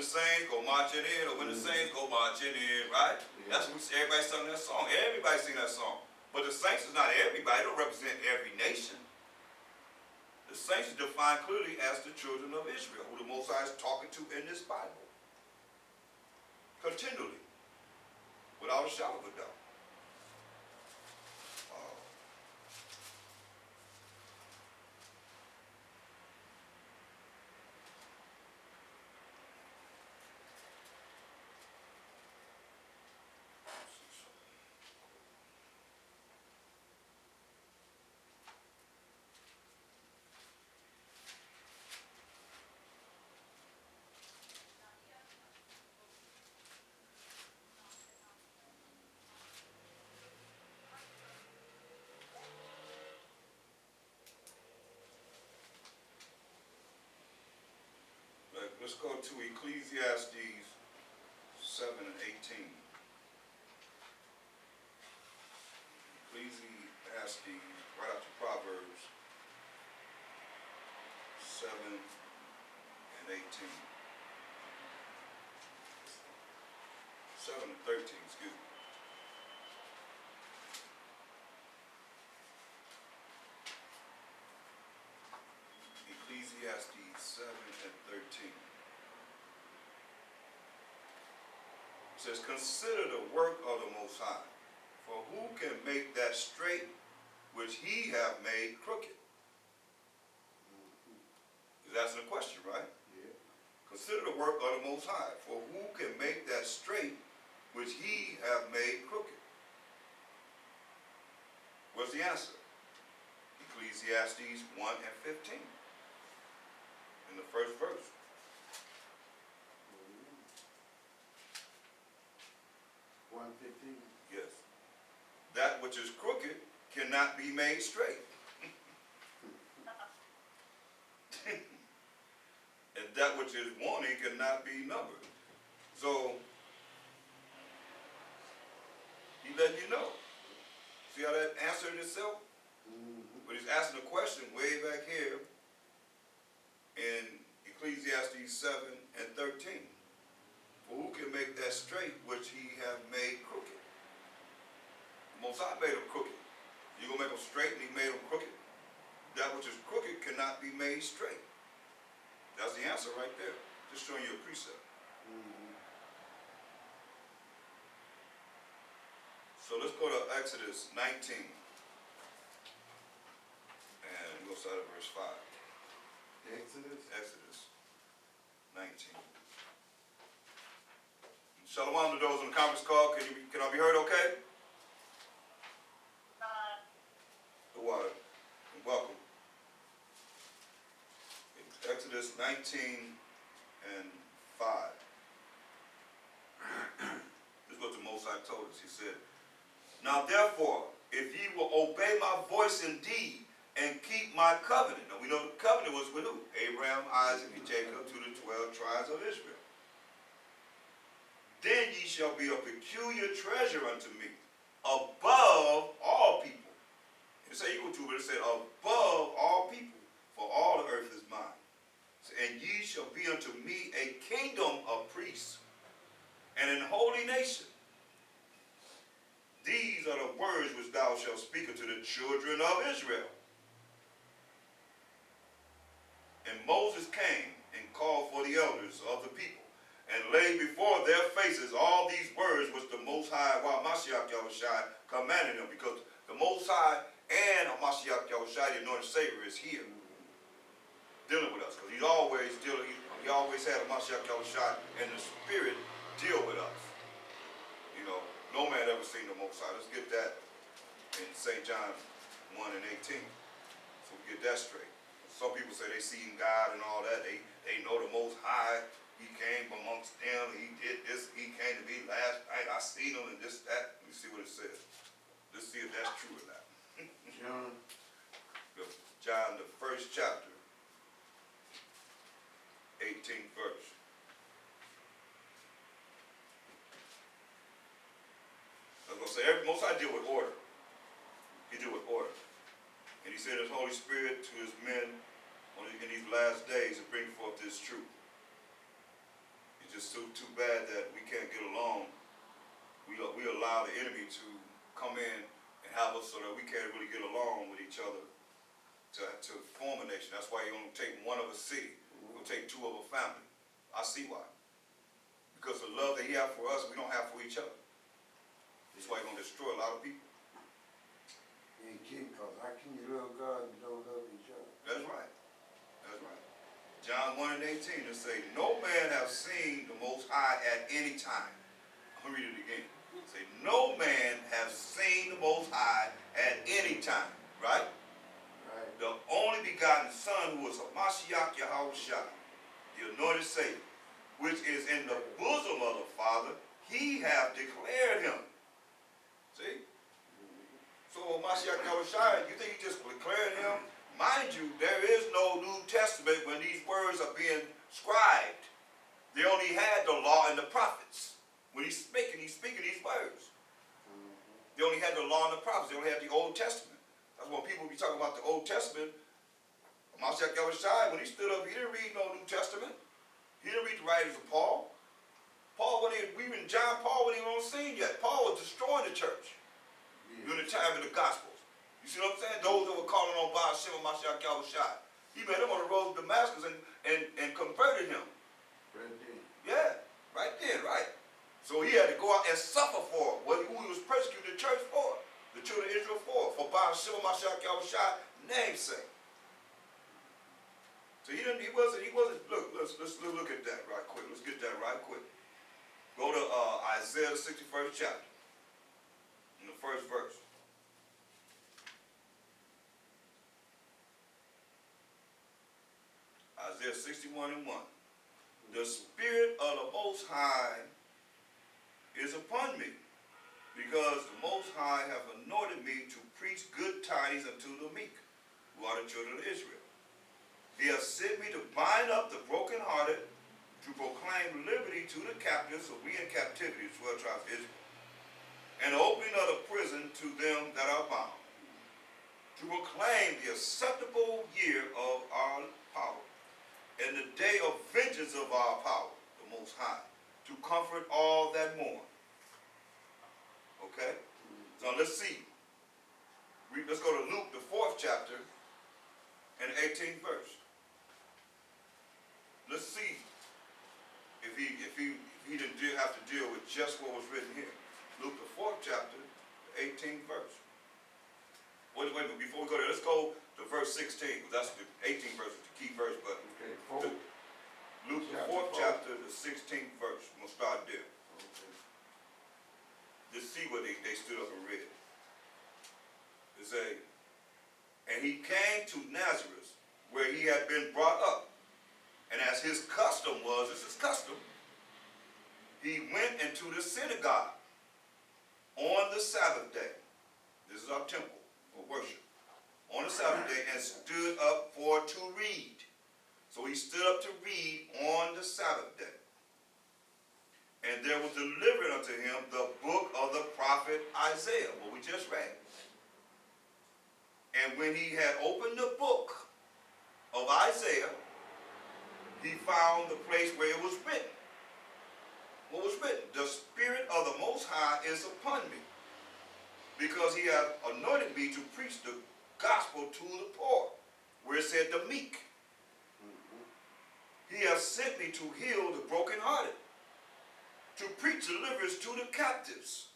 the saints go marching in, or when the saints go marching in, right? Yeah. That's what we see. Everybody sing that song. Everybody sing that song. But the saints is not everybody. They don't represent every nation. The saints is defined clearly as the children of Israel, who the Most High is talking to in this Bible. Continually. Without a shadow of a doubt. Let's go to Ecclesiastes 7 and 18. Ecclesiastes, right after Proverbs 7 and 18. 7 and 13, excuse me. Ecclesiastes 7 and 13. It says, consider the work of the Most High, for who can make that straight which he have made crooked? He's asking a question, right? Yeah. Consider the work of the Most High, for who can make that straight which he have made crooked? What's the answer? Ecclesiastes 1 and 15. In the first verse. 1:15. Yes. That which is crooked cannot be made straight. And that which is wanting cannot be numbered. So, he letting you know. See how that answered itself? But he's asking a question way back here in Ecclesiastes 7 and 13. For who can make that straight which he have made crooked? The Most High made them crooked. You gonna make them straight and he made them crooked? That which is crooked cannot be made straight. That's the answer right there. Just showing you a precept. So let's go to Exodus 19. And we'll start at verse 5. Exodus 19. Shalom to those on the conference call. Can I be heard okay? The water. And welcome. Exodus 19 and 5. This is what the Most High told us. He said, now therefore, if ye will obey my voice indeed, and keep my covenant. Now we know the covenant was with who? Abraham, Isaac, and Jacob, to the 12 tribes of Israel. Then ye shall be a peculiar treasure unto me, above all people. It didn't say equal to, but it said above all people, for all the earth is mine. And ye shall be unto me a kingdom of priests, and an holy nation. These are the words which thou shalt speak unto the children of Israel. And Moses came and called for the elders of the people, and laid before their faces all these words which the Most High, while Mashiach Yahushua commanded them, because the Most High and Mashiach Yahushua, the anointed Savior, is here dealing with us, because he always had a Mashiach Yahushua and the Spirit deal with us. You know, no man ever seen the Most High. Let's get that in St. John 1 and 18. So we get that straight. Some people say they seen God and all that. They know the Most High. He came amongst them. He did this. He came to me last night. I seen him and this, that. Let me see what it says. Let's see if that's true or not. John, the first chapter, 18th verse. I was going to say, Most High deal with order. He deal with order. And he sent his Holy Spirit to his men in these last days to bring forth this truth. He just too bad that we can't get along. We allow the enemy to come in and have us so that we can't really get along with each other to form a nation. That's why you're going to take one of a city. You're going to take two of a family. I see why. Because the love that he has for us, we don't have for each other. That's why he's going to destroy a lot of people. And kid, because how can you love God and don't love each other? That's right. That's right. John 1 and 18, it say, no man have seen the Most High at any time. I'm going to read it again. It say, no man have seen the Most High at any time. Right? Right. The only begotten Son, who is a Mashiach Yahushua, the anointed Savior, which is in the bosom of the Father, he hath declared him. See? So Mashiach Yahushua, you think he just declared him? Mind you, there is no New Testament when these words are being scribed. They only had the law and the prophets. When he's speaking these words. They only had the law and the prophets. They only had the Old Testament. That's when people be talking about the Old Testament. Mashiach Yahushua, when he stood up, he didn't read no New Testament. He didn't read the writings of Paul. Paul wasn't even John Paul wasn't even on the scene yet. Paul was destroying the church during the time of the Gospels. You see what I'm saying? Those that were calling on Baal Shem and Mashiach Yahushua. He met him on the road to Damascus and converted him. Right there. Yeah, right then, right. So he had to go out and suffer for what who he was persecuting the church for, the children of Israel for Baal Shem and Mashiach Yahushua namesake. So he wasn't, look, let's look at that right quick. Let's get that right quick. Go to Isaiah the 61st chapter, in the first verse. Isaiah 61 and 1. The Spirit of the Most High is upon me, because the Most High hath anointed me to preach good tidings unto the meek, who are the children of Israel. He hath sent me to bind up the brokenhearted, to proclaim liberty to the captives, so we in captivity, the 12 tribes of Israel, and opening of the prison to them that are bound, to proclaim the acceptable year of our power, and the day of vengeance of our power, the Most High, to comfort all that mourn. Okay? So let's see. Let's go to Luke, the 4th chapter, and 18th verse. Let's see if he didn't have to deal with just what was written here. Luke, the 4th chapter, the 18th verse. Wait a minute, before we go there, let's go to verse 16, because that's the 18th verse, is the key verse, but Okay, Luke, the 4th chapter, the 16th verse. We'll start there. Okay. Just see what they stood up and read. It say, and he came to Nazareth, where he had been brought up. And as his custom was, it's his custom, he went into the synagogue on the Sabbath day. This is our temple for worship. On the Sabbath day, and stood up for to read. So he stood up to read on the Sabbath day. And there was delivered unto him the book of the prophet Isaiah, what we just read. And when he had opened the book of Isaiah, he found the place where it was written. What was written? The Spirit of the Most High is upon me, because he hath anointed me to preach the gospel to the poor, where it said the meek. He hath sent me to heal the brokenhearted, to preach deliverance to the captives,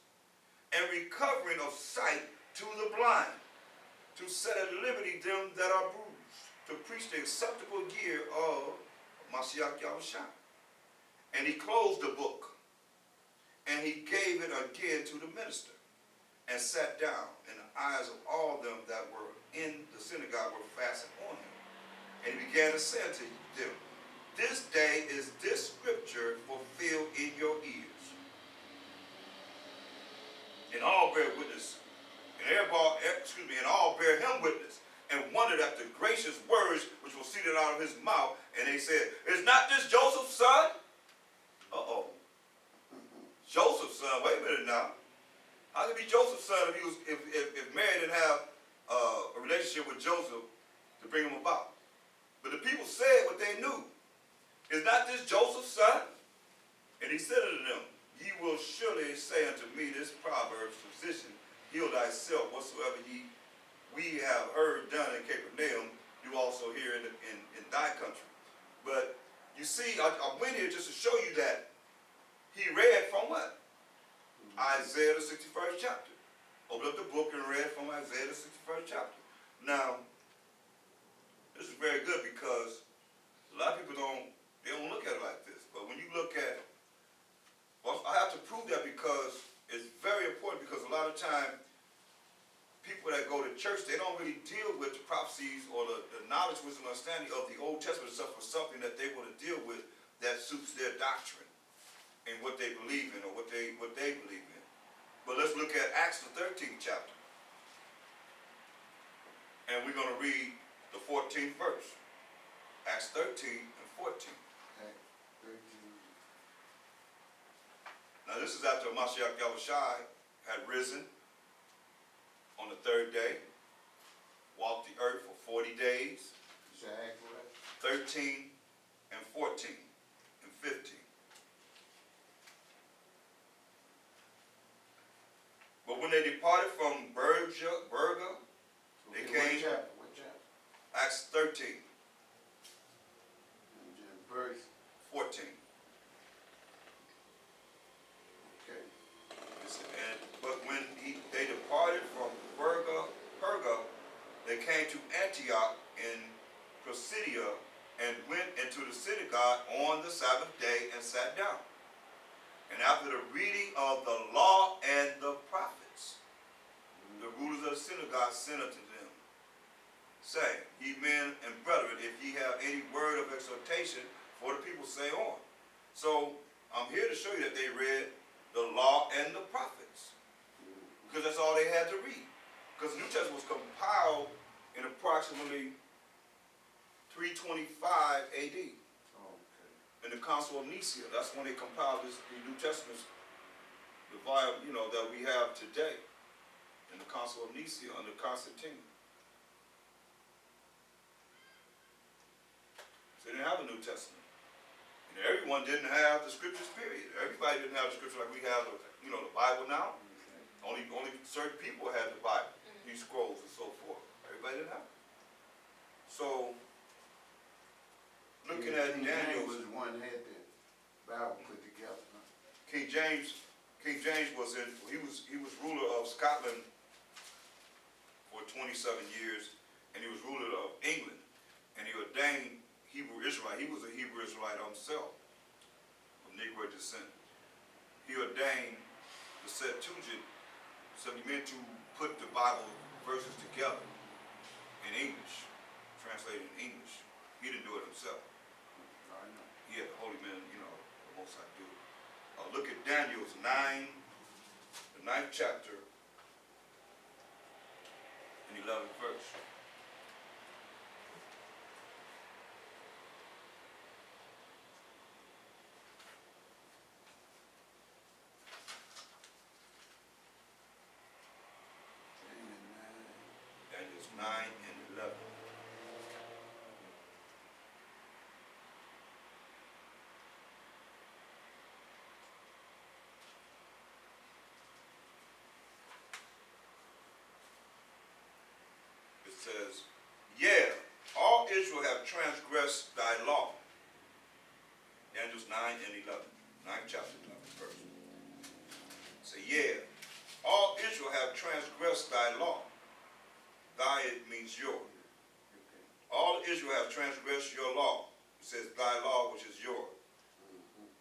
and recovering of sight to the blind, to set at liberty them that are bruised, to preach the acceptable year of Mashiach Yahushua. And he closed the book, and he gave it again to the minister, and sat down, and the eyes of all them that were in the synagogue were fastened on him. And he began to say unto them, this day is this scripture fulfilled in your ears. And all bear witness, and all bear him witness, and wondered at the gracious words which proceeded out of his mouth. And they said, is not this Joseph's son? Uh-oh. Joseph's son, wait a minute now. How could it be Joseph's son if Mary didn't have a relationship with Joseph to bring him about? But the people said what they knew. Is not this Joseph's son? he said unto them, ye will surely say unto me this proverb, physician, heal thyself, whatsoever we have heard done in Capernaum, do also here in thy country. But you see, I went here just to show you that he read from what? Isaiah the 61st chapter. Opened up the book and read from Isaiah the 61st chapter. Now, this is very good because a lot of people they don't look at it like this. But when you look at, well, I have to prove that because it's very important, because a lot of time people that go to church, they don't really deal with the prophecies or the knowledge, wisdom, understanding of the Old Testament except for something that they want to deal with that suits their doctrine and what they believe in, or what they believe in. But let's look at Acts the 13th chapter. And we're going to read the 14th verse. Acts 13 and 14. Acts 13. Now this is after Mashiach Yahushai had risen on the third day, walked the earth for 40 days. Is that accurate? 13 and 14 and 15. But when they departed from Berga, they came. What chapter? Acts 13, And then verse 14. okay. But when they departed from Perga, they came to Antioch in Pisidia and went into the synagogue on the Sabbath day and sat down. And after the reading of the law and the prophets, the rulers of the synagogue sent unto them, saying, ye men and brethren, if ye have any word of exhortation for the people, say on. So I'm here to show you that they read the law and the prophets, because that's all they had to read. Because the New Testament was compiled in approximately 325 AD. Okay. In the Council of Nicaea. That's when they compiled the New Testament, the volume, that we have today. In the Council of Nicaea under Constantine. So they didn't have a New Testament. And everyone didn't have the scriptures, period. Everybody didn't have the scripture like we have the Bible now. Okay. Only certain people had the Bible, these scrolls and so forth. Everybody didn't have it. So, looking at King Daniel, James was the one that had the Bible put together. Huh? King James was he was ruler of Scotland for 27 years, and he was ruler of England, and he ordained Hebrew Israelite. He was a Hebrew Israelite himself, of Negro descent. He ordained the Septuagint, so he meant to put the Bible verses together in English, translated in English. He didn't do it himself. I know. He had the holy men, the Most High do it. Look at Daniel's 9th chapter, and 11th verse. Daniel's 9 and 11. It says, yeah, all Israel have transgressed thy law. Daniel's 9 and 11. 9th chapter, 11th verse. Say, yeah, all Israel have transgressed thy law. Thy, it means your. All Israel have transgressed your law. It says thy law, which is yours.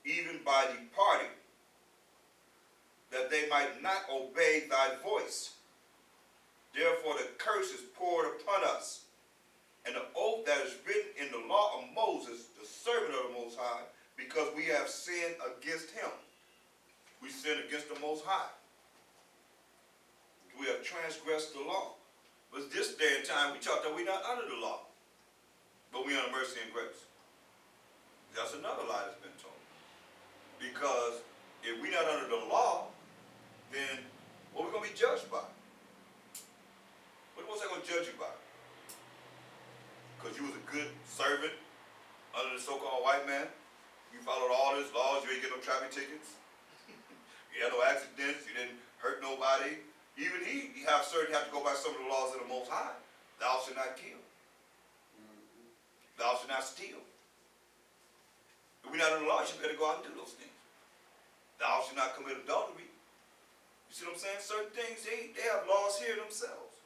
Even by departing, that they might not obey thy voice. Therefore the curse is poured upon us, and the oath that is written in the law of Moses, the servant of the Most High, because we have sinned against him. We sinned against the Most High. We have transgressed the law. But this day and time, we thought that we're not under the law, but we're under mercy and grace. That's another lie that's been told. Because if we're not under the law, then what are we going to be judged by? What was I going to judge you by? Because you was a good servant under the so-called white man? You followed all all these laws, you ain't get no traffic tickets. You had no accidents, you didn't hurt nobody. Even you have to go by some of the laws of the Most High. Thou shalt not kill. Thou shalt not steal. If we're not in the law, you better go out and do those things. Thou shalt not commit adultery. You see what I'm saying? Certain things, they have laws here themselves.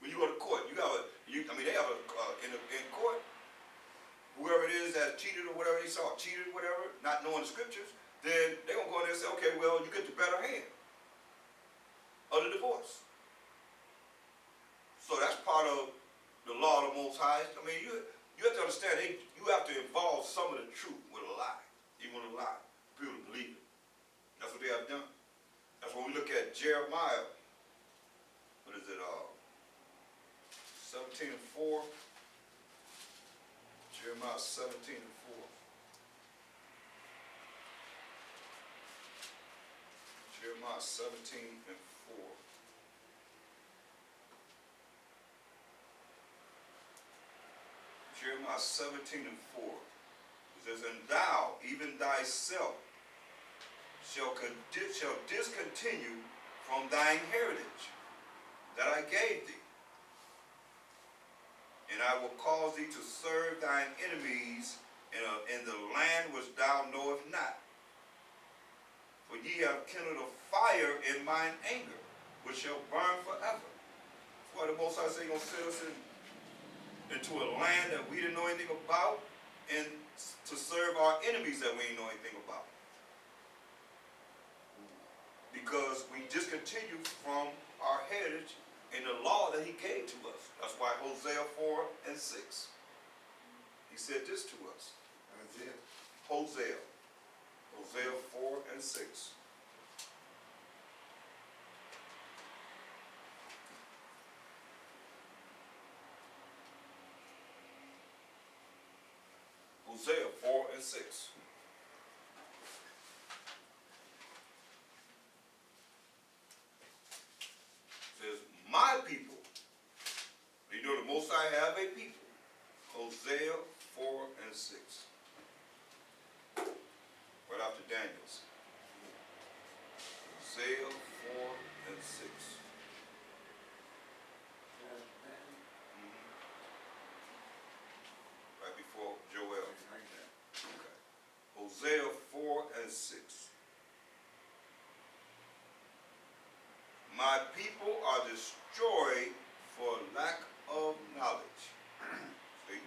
When you go to court, they have in court, whoever it is that cheated or whatever they saw, cheated or whatever, not knowing the scriptures, then they're going to go in there and say, okay, well, you get the better hand of the divorce. So that's part of the law of the Most High. I mean, you have to understand, you have to involve some of the truth with a lie, even with a lie. People to believe it. That's what they have done. That's when we look at Jeremiah, what is it, 17 and 4. Jeremiah 17 and 4. Jeremiah 17 and 4. Jeremiah 17 and 4. It says, and thou, even thyself, shall discontinue from thine heritage that I gave thee, and I will cause thee to serve thine enemies in the land which thou knowest not. For ye have kindled a fire in mine anger, which shall burn forever. That's why the Most High say he's going to set us into a land that we didn't know anything about, and to serve our enemies that we didn't know anything about. Because we discontinued from our heritage in the law that he gave to us. That's why Hosea 4 and 6. He said this to us. Hosea 4 and 6. Hosea 4 and 6. Says, my people. You know the Most High have a people. Hosea 4 and 6. Right after Daniel's. Hosea 4 and 6. Right before Joel. Okay. Hosea 4 and 6. My people are destroyed for lack of knowledge. See?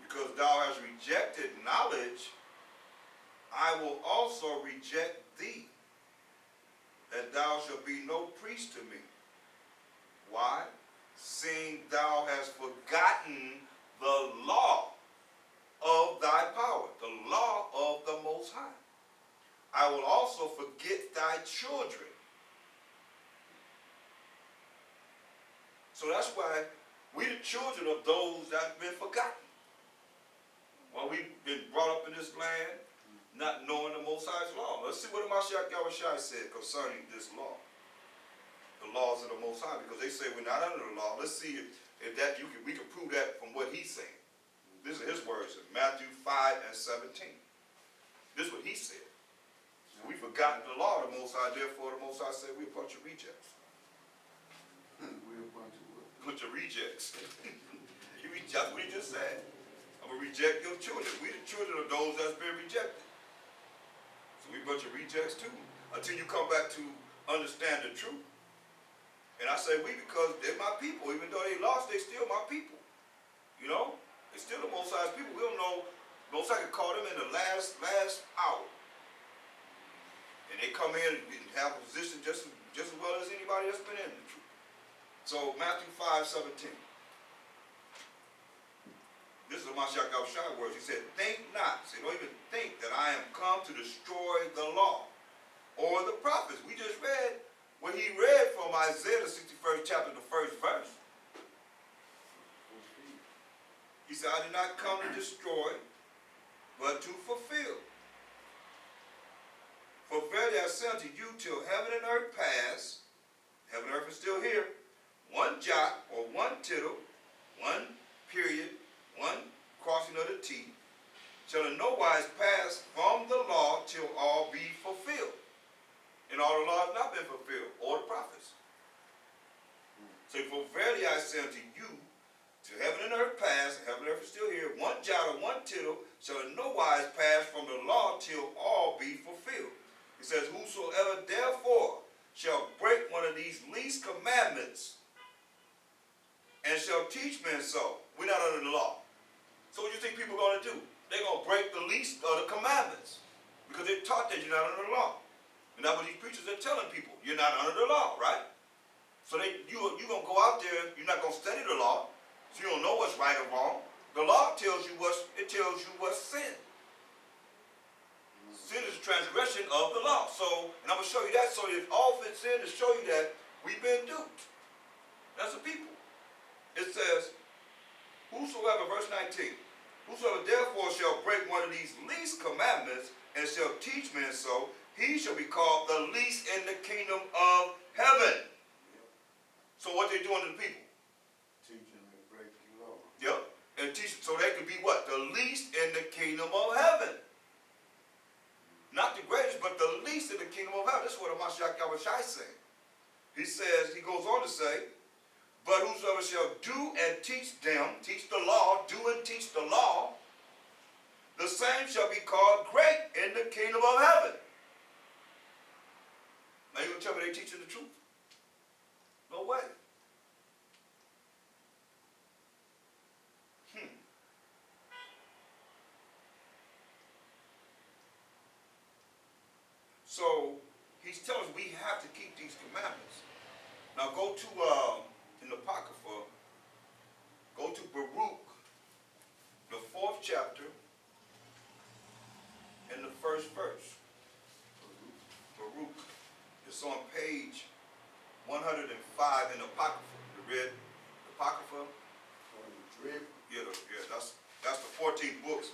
Because thou hast rejected knowledge, I will also reject thee, that thou shalt be no priest to me. Why? Seeing thou hast forgotten the law of thy power, the law of the Most High. I will also forget thy children. So that's why we the children of those that have been forgotten. Well, we've been brought up in this land not knowing the Most High's law. Let's see what the Mashiach Yahushua said concerning this law. The laws of the Most High, because they say we're not under the law. Let's see if we can prove that from what he's saying. This is his words in Matthew 5 and 17. This is what he said. We've forgotten the law of the Most High, therefore the Most High said we're a bunch of rejects. We're a bunch of what? Bunch of rejects. That's what he just said. I'm going to reject your children. We the children of those that's been rejected. So we a bunch of rejects too. Until you come back to understand the truth. And I say we because they're my people. Even though they lost, they still my people. You know? They're still the Most High's people. We don't know. Most High can call them in the last hour. And they come in and have a position just as well as anybody that's been in the truth. So Matthew 5:17. This is Mashiach Yahushua words. He said, think not. Say, don't even think that I am come to destroy the law or the prophets. We just read what he read from Isaiah, the 61st chapter, the first verse. He said, I did not come to destroy, but to fulfill. For verily I say unto you, till heaven and earth pass, heaven and earth is still here, one jot or one tittle, one period, one crossing of the T, shall in no wise pass from the law till all be fulfilled. And all the law has not been fulfilled, or the prophets. So for verily I say unto you, till heaven and earth pass, and heaven and earth is still here, one jot or one tittle shall in no wise pass from the law till all be fulfilled. It says, whosoever therefore shall break one of these least commandments and shall teach men so. We're not under the law. So what do you think people are going to do? They're going to break the least of the commandments because they're taught that you're not under the law. And that's what these preachers are telling people. You're not under the law, right? So you're going to go out there, you're not going to study the law, so you don't know what's right or wrong. The law tells you what's sin. Sin is a transgression of the law. So, and I'm going to show you that, so it all fits in to show you that we've been duped. That's the people. It says, whosoever, verse 19, whosoever therefore shall break one of these least commandments and shall teach men so, he shall be called the least in the kingdom of heaven. So what they doing to the people? Teaching them to break the law. Yep. And teach, so they could be what? The least in the kingdom of heaven. Not the greatest, but the least in the kingdom of heaven. This is what Mashiach Yahushua is saying. He says, he goes on to say, but whosoever shall do and teach them, teach the law, do and teach the law, the same shall be called great in the kingdom of heaven. Now you going to tell me they're teaching the truth? No way. So he's telling us we have to keep these commandments. Now go to in the Apocrypha, go to Baruch, the 4th chapter, and the 1st verse. Baruch. It's on page 105 in the Apocrypha. The red Apocrypha. Yeah, that's the 14 books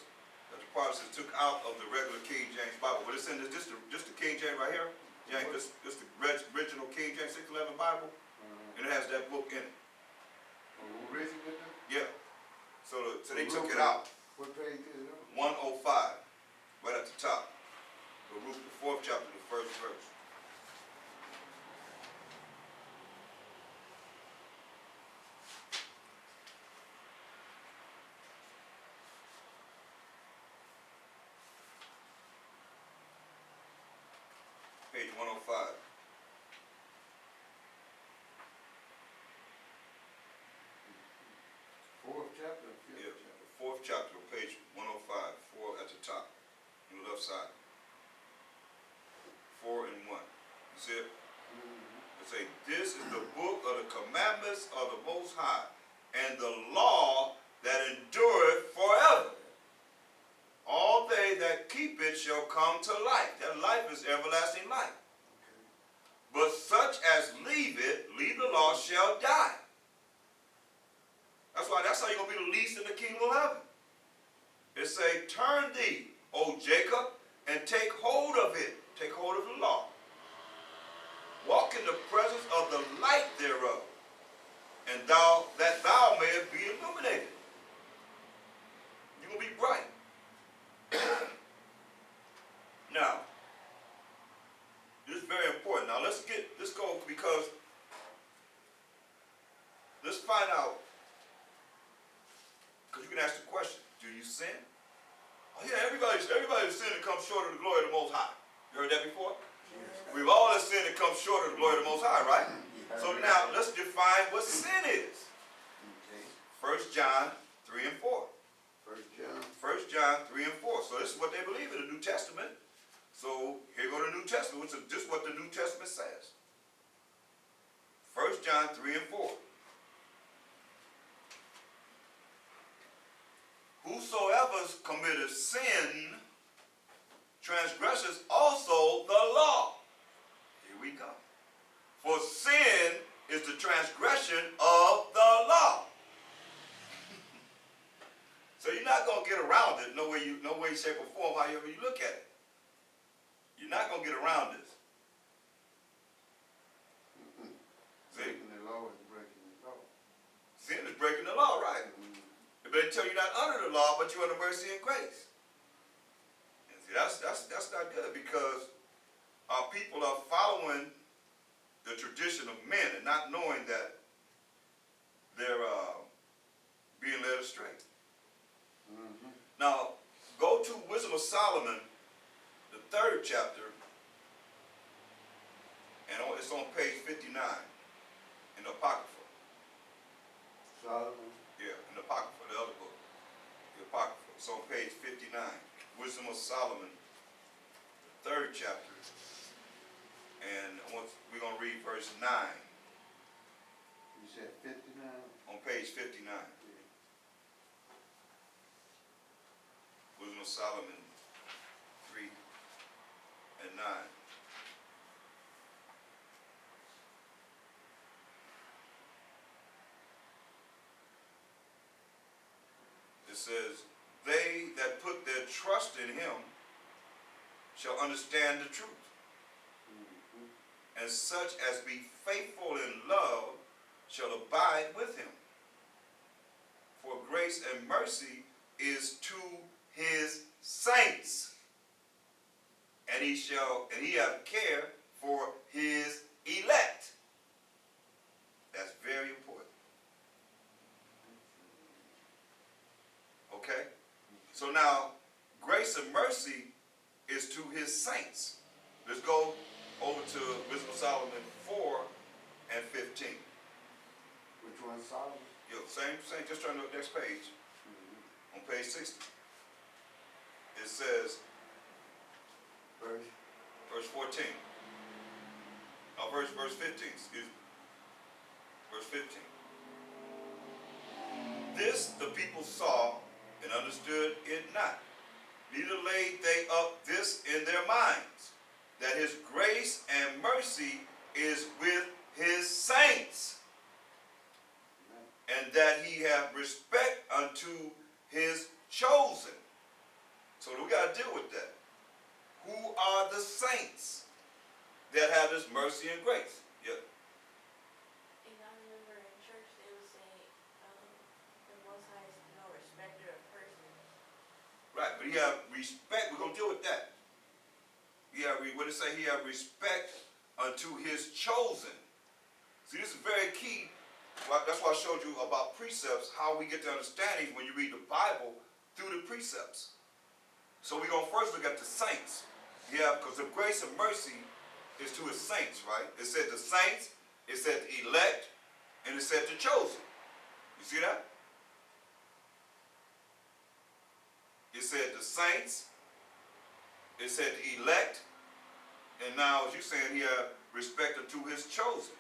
that the Protestants took out of the regular King James Bible. But it's in this the King James right here. Yeah, this the original King James 611 Bible, and it has that book in it. Yeah. So they took it out. What page is it? 105, right at the top. Baruch, the 4th chapter, the 1st verse. Page 105. Fourth chapter? Yeah, the 4th chapter, page 105, 4 at the top, on the left side. 4 and 1. You see it? It say, this is the book of the commandments of the Most High, and the law that endureth forever. All they that keep it shall come to life. That life is everlasting life. But such as leave the law shall die. That's how you're going to be the least in the kingdom of heaven. It say, turn thee, O Jacob, and take hold of it. Take hold of the law. Walk in the presence of the light thereof, and that thou mayest be illuminated. You're going to be bright. Now, this is very important. Now let's go, because let's find out, because you can ask the question, do you sin? Oh yeah, everybody's sin that comes short of the glory of the Most High. You heard that before? Yes. We've all sinned that comes short of the glory of the Most High, right? So now let's define what sin is. Okay. 1 John 3 and 4. 1 John 3 and 4. So this is what they believe in the New Testament. So here go the New Testament. This is what the New Testament says. 1 John 3 and 4. Whosoever committeth sin transgresses also the law. Here we go. For sin is the transgression of the law. So you're not going to get around it, no way, shape, or form, however you look at it. You're not going to get around this. Breaking the law is breaking the law. Sin is breaking the law, right? But they tell you not under the law, but you're under mercy and grace. That's not good, because our people are following the tradition of men and not knowing that they're being led astray. Mm-hmm. Now, go to Wisdom of Solomon, the 3rd chapter, and it's on page 59 in the Apocrypha. Solomon. Yeah, in the Apocrypha, the other book, the Apocrypha. It's on page 59. Wisdom of Solomon, the 3rd chapter, and we're going to read verse 9 You said 59? on page 59. Yeah. Wisdom of Solomon 3 and 9. It says, they that put their trust in him shall understand the truth, Mm-hmm. and such as be faithful in love shall abide with him. For grace and mercy is to his saints, and he have care for his elect. That's very important. Okay? So now, grace and mercy is to his saints. Let's go over to Wisdom of Solomon 4 and 15. Which one, Solomon? Yo, same, just turn to the next page. Mm-hmm. On page 60. It says, verse 14. Verse 15, excuse me. Verse 15. This the people saw and understood it not. Neither laid they up this in their minds, that his grace and mercy is with his saints, and that he have respect unto his chosen. So we got to deal with that. Who are the saints that have this mercy and grace? Yeah. And I remember in church they would say, the Most High is no respecter of persons. Right, but he have respect. We're going to deal with that. What did it say? He have respect unto his chosen. See, this is very key. Well, that's why I showed you about precepts, how we get to understanding when you read the Bible through the precepts. So we're going to first look at the saints. Yeah, because the grace and mercy is to his saints, right? It said the saints, it said the elect, and it said the chosen. You see that? It said the saints, it said the elect, and now as you're saying here, respect unto his chosen.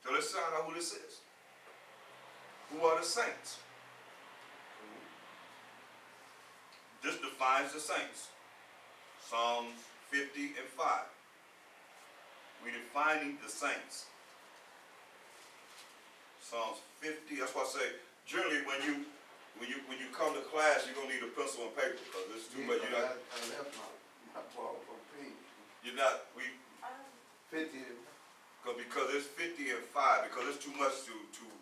So let's find out who this is. Who are the saints? This defines the saints. Psalms 50 and 5. We're defining the saints. Psalms 50, that's why I say, generally when you come to class, you're gonna need a pencil and paper, because it's too much. I left my ball for page. You're not, 50. because it's 50 and 5, because it's too much to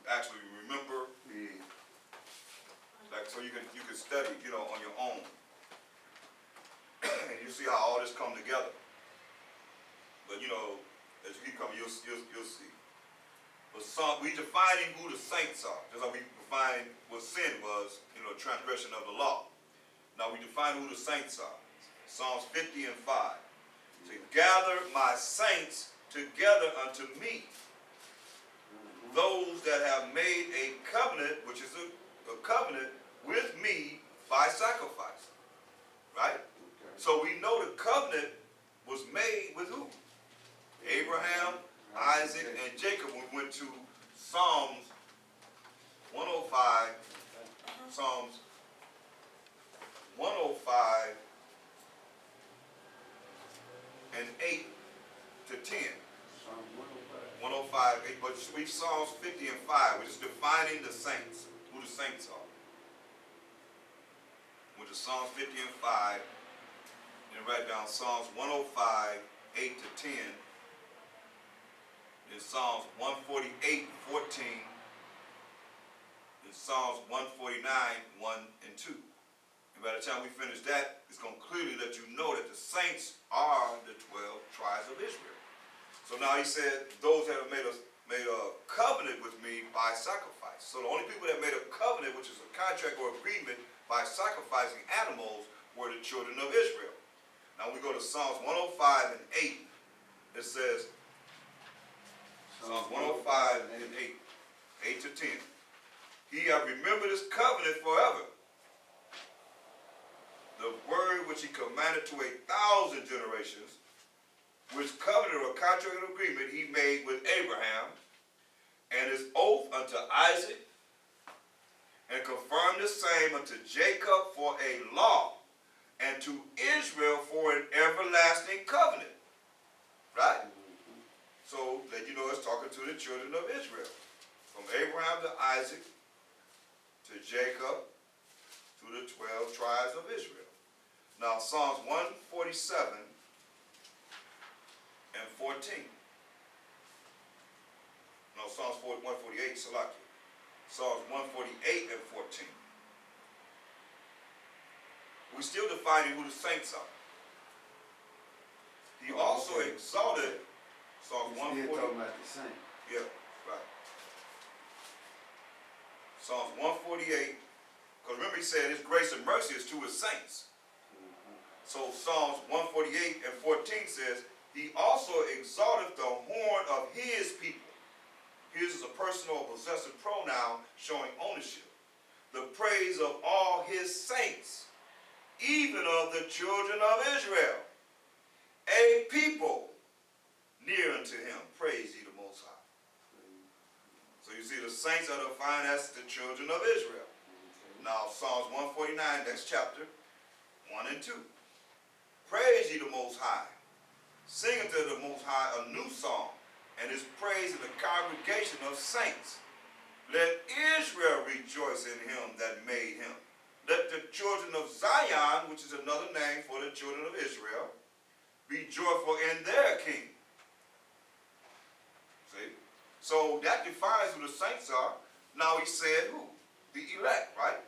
actually remember. Yeah. Like, so you can study, on your own. And you see how all this come together. But as you keep coming, you'll see. But we defining who the saints are, just like we define what sin was, transgression of the law. Now we define who the saints are. Psalms 50 and 5. To gather my saints together unto me, those that have made a covenant, which is a covenant with me by sacrifice. Right? Okay. So we know the covenant was made with who? Abraham, Isaac, and Jacob. We went to Psalms 105, Psalms 105 and 8 to 10. Psalm 105. 105, 8, but we Psalms 50 and 5, which is defining the saints, who the saints are. Which is Psalms 50 and 5, and write down Psalms 105, 8 to 10, then Psalms 148 and 14, then Psalms 149, 1 and 2. And by the time we finish that, it's going to clearly let you know that the saints are the 12 tribes of Israel. So now he said, those that have made a covenant with me by sacrifice. So the only people that made a covenant, which is a contract or agreement by sacrificing animals, were the children of Israel. Now we go to Psalms 105 and 8. It says, Psalms 105 and 8 to 10. He hath remembered his covenant forever, the word which he commanded to 1,000 generations, which covenant or contract of agreement he made with Abraham, and his oath unto Isaac, and confirmed the same unto Jacob for a law, and to Israel for an everlasting covenant. Right? So, let you know it's talking to the children of Israel. From Abraham to Isaac, to Jacob, to the 12 tribes of Israel. Now, Psalms 147 and 14. No, Psalms 148, Salakia. Psalms 148 and 14. We're still defining who the saints are. He also exalted, Psalms 148. Still talking about the same. Yeah, right. Psalms 148, because remember he said his grace and mercy is to his saints. So Psalms 148 and 14 says, he also exalted the horn of his people. His is a personal or possessive pronoun showing ownership. The praise of all his saints, even of the children of Israel, a people near unto him. Praise ye the Most High. So you see the saints are defined as the children of Israel. Now Psalms 149, next chapter, 1 and 2. Praise ye the Most High. Sing unto the Most High a new song, and his praise in the congregation of saints. Let Israel rejoice in him that made him. Let the children of Zion, which is another name for the children of Israel, be joyful in their king. See? So that defines who the saints are. Now he said who? The elect, right?